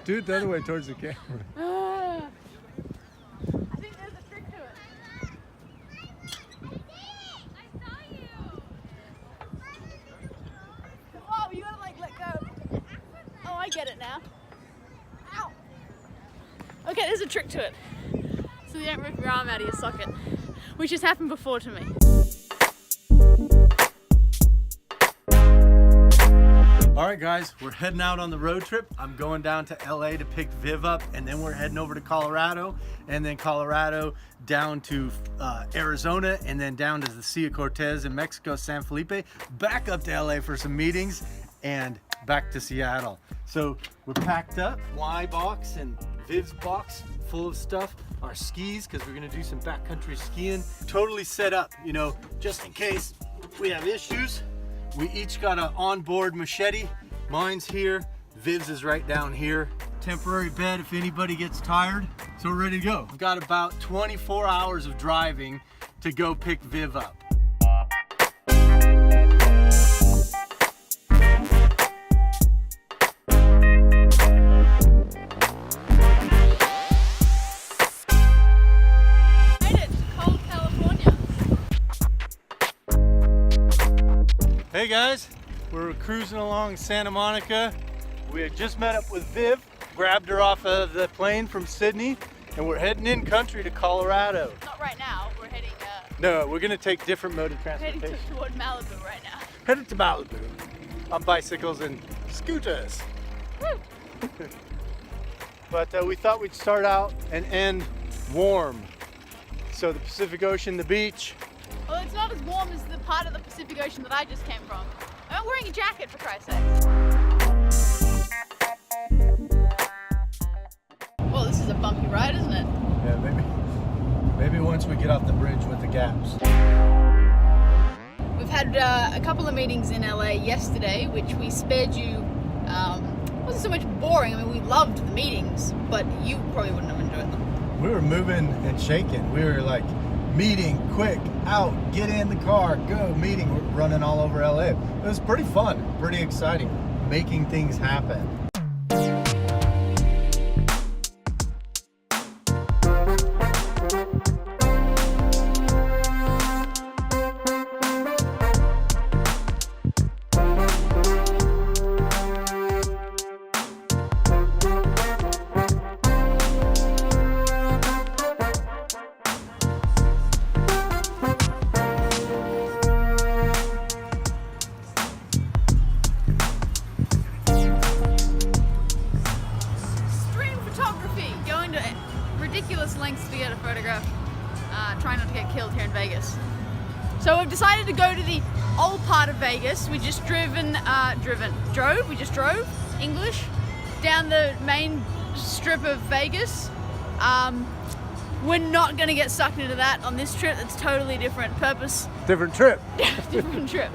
Do it the other way towards the camera. I think there's a trick to it. I saw you. Whoa, you gotta like let go. Oh, I get it now. Ow. Okay, there's a trick to it. So you don't rip your arm out of your socket, which has happened before to me. All right, guys, we're heading out on the road trip. I'm going down to LA to pick Viv up, and then we're heading over to Colorado, and then Colorado down to Arizona, and then down to the Sea of Cortez in Mexico, San Felipe, back up to LA for some meetings, and back to Seattle. So we're packed up, Y box and Viv's box full of stuff, our skis, because we're gonna do some backcountry skiing. Totally set up, you know, just in case we have issues. We each got an onboard machete. Mine's here, Viv's is right down here. Temporary bed if anybody gets tired. So we're ready to go. We've got about 24 hours of driving to go pick Viv up. Hey guys, we're cruising along Santa Monica. We had just met up with Viv, grabbed her off of the plane from Sydney, and we're heading in country to Colorado. Not right now, we're heading No, we're gonna take different mode of transportation. heading toward Malibu right now. Headed to Malibu on bicycles and scooters. Woo. But we thought we'd start out and end warm. So the Pacific Ocean, the beach. Well, it's not as warm as the part of the Pacific Ocean that I just came from. I'm wearing a jacket, for Christ's sake. Well, this is a bumpy ride, isn't it? Yeah, maybe once we get off the bridge with the gaps. We've had a couple of meetings in LA yesterday, which we spared you. Wasn't so much boring. I mean, we loved the meetings, but you probably wouldn't have enjoyed them. We were moving and shaking. We were like, meeting, quick, out, get in the car, go, meeting. We're running all over LA. It was pretty fun, pretty exciting, making things happen. Ridiculous lengths to get a photograph, trying not to get killed here in Vegas. So we've decided to go to the old part of Vegas. We just drove English, down the main strip of Vegas. We're not gonna get sucked into that on this trip. That's totally different purpose. Different trip. Different trip.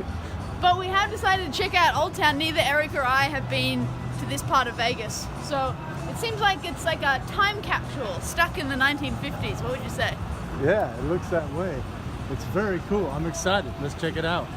But we have decided to check out Old Town. Neither Eric or I have been to this part of Vegas. So it seems like it's like a time capsule stuck in the 1950s. What would you say? Yeah, it looks that way. It's very cool. I'm excited. Let's check it out.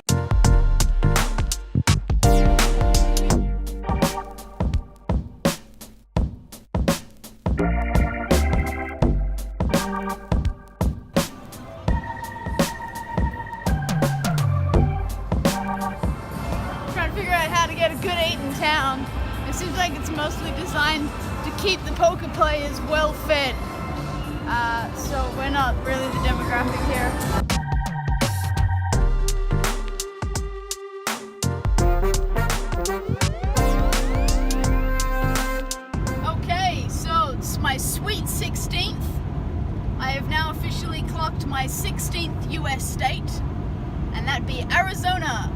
Trying to figure out how to get a good eat in town. It seems like it's mostly designed to keep the poker players well fed. So we're not really the demographic here. Okay, so it's my sweet 16th. I have now officially clocked my 16th US state, and that'd be Arizona.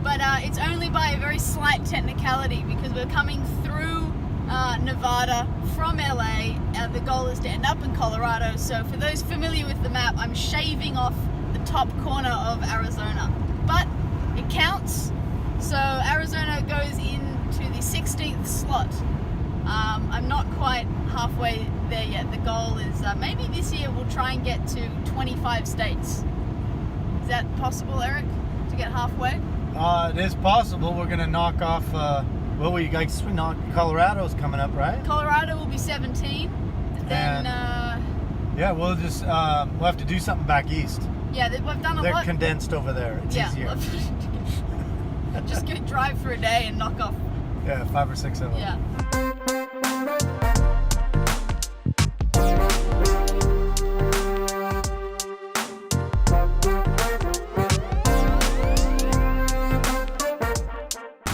But it's only by a very slight technicality because we're coming through Nevada from LA. The goal is to end up in Colorado. So for those familiar with the map, I'm shaving off the top corner of Arizona. But it counts. So Arizona goes into the 16th slot. I'm not quite halfway there yet. The goal is maybe this year we'll try and get to 25 states. Is that possible, Eric, to get halfway? It is possible. We're gonna knock off Well, we guys, Colorado's coming up, right? Colorado will be 17. Then, yeah, we'll just we'll have to do something back east. yeah, we've done a They're lot. condensed over there. It's easier. Just go drive for a day and knock off. Yeah, 5 or 6 of them. Yeah.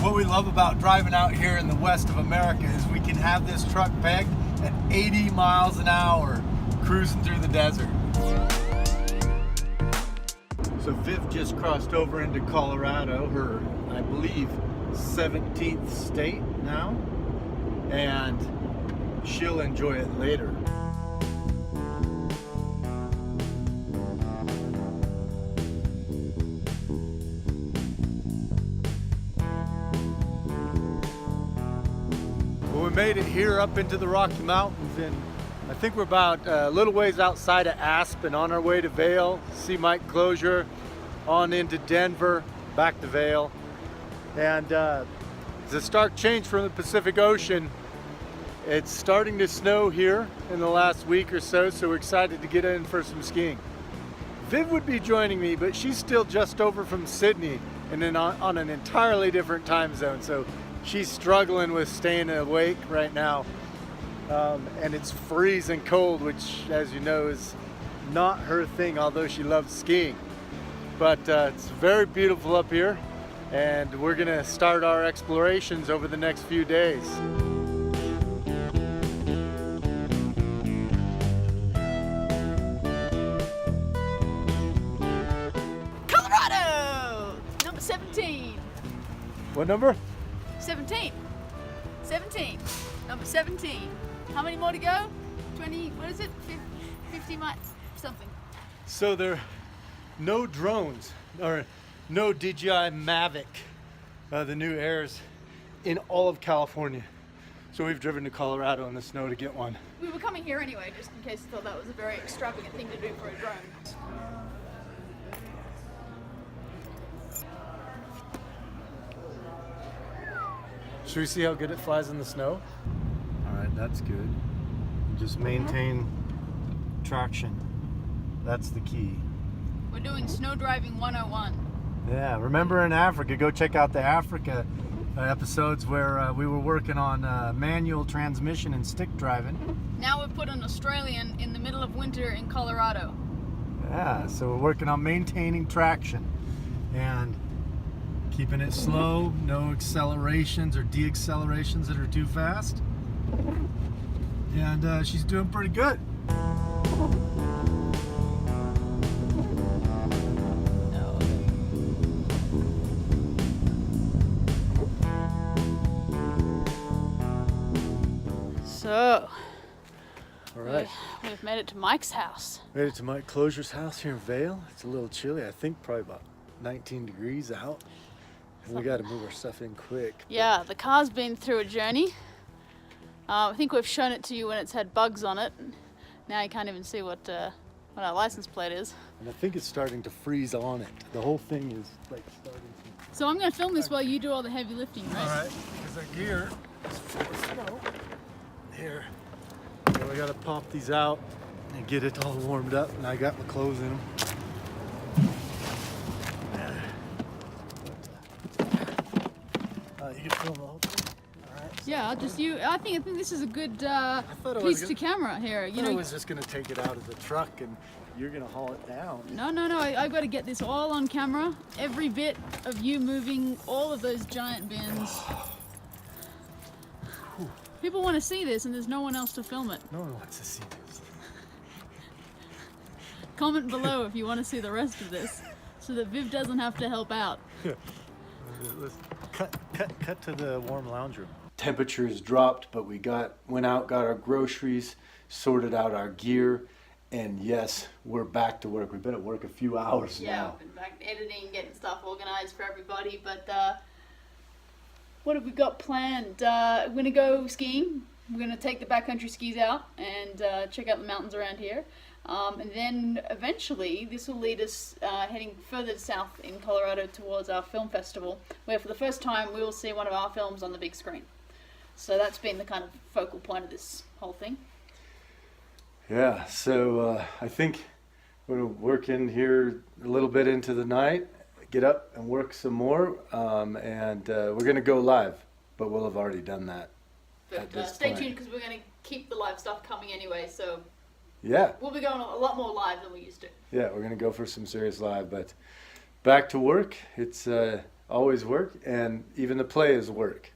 What we love about driving out here in the west of America is we can have this truck pegged at 80 miles an hour cruising through the desert. So Viv just crossed over into Colorado, her, I believe, 17th state now, and she'll enjoy it later. Well, we made it here up into the Rocky Mountains, and I think we're about a little ways outside of Aspen, on our way to Vail, see Mike Closure, on into Denver, back to Vail. And it's a stark change from the Pacific Ocean. It's starting to snow here in the last week or so, so we're excited to get in for some skiing. Viv would be joining me, but she's still just over from Sydney and then on an entirely different time zone, so she's struggling with staying awake right now. And it's freezing cold, which, as you know, is not her thing, although she loves skiing. But it's very beautiful up here, and we're gonna start our explorations over the next few days. Colorado! Number 17. What number? 17. 17. Number 17. How many more to go? 20, what is it? 50 miles, something. So there are no drones, or no DJI Mavic, the new Airs, in all of California. So we've driven to Colorado in the snow to get one. We were coming here anyway, just in case you thought that was a very extravagant thing to do for a drone. Should we see how good it flies in the snow? All right, that's good. Just maintain traction. That's the key. We're doing snow driving 101. Yeah, remember in Africa, go check out the Africa episodes where we were working on manual transmission and stick driving. Now we've put an Australian in the middle of winter in Colorado. Yeah, so we're working on maintaining traction and keeping it slow, no accelerations or deaccelerations that are too fast. And she's doing pretty good. So, All right. we've made it to Mike's house. Made it to Mike Closure's house here in Vail. It's a little chilly. I think probably about 19 degrees out. And we got to move our stuff in quick. Yeah, the car's been through a journey. I think we've shown it to you when it's had bugs on it. Now you can't even see what our license plate is. And I think it's starting to freeze on it. The whole thing is like starting to... So I'm going to film this while you do all the heavy lifting, right? All right, because our gear is full of snow. Here. So we got to pop these out and get it all warmed up. And I got my clothes in them. You can film the whole thing. All right. Yeah, I think this is a good thought it piece was to camera here. I thought I was just going to take it out of the truck and you're going to haul it down. No. I've got to get this all on camera. Every bit of you moving all of those giant bins. People want to see this and there's no one else to film it. No one wants to see this. Comment below if you want to see the rest of this so that Viv doesn't have to help out. Let's cut to the warm lounge room. Temperatures dropped, but we went out, got our groceries, sorted out our gear, and yes, we're back to work. We've been at work a few hours now. We've been back editing, getting stuff organized for everybody, but what have we got planned? We're going to go skiing. We're going to take the backcountry skis out and check out the mountains around here. And then eventually this will lead us heading further south in Colorado towards our film festival, where for the first time we will see one of our films on the big screen. So that's been the kind of focal point of this whole thing. Yeah, so I think we're going to work in here a little bit into the night, get up and work some more, and we're going to go live, but we'll have already done that. But stay tuned, because we're going to keep the live stuff coming anyway, so yeah, we'll be going a lot more live than we used to. Yeah, we're going to go for some serious live, but back to work. It's always work, and even the play is work.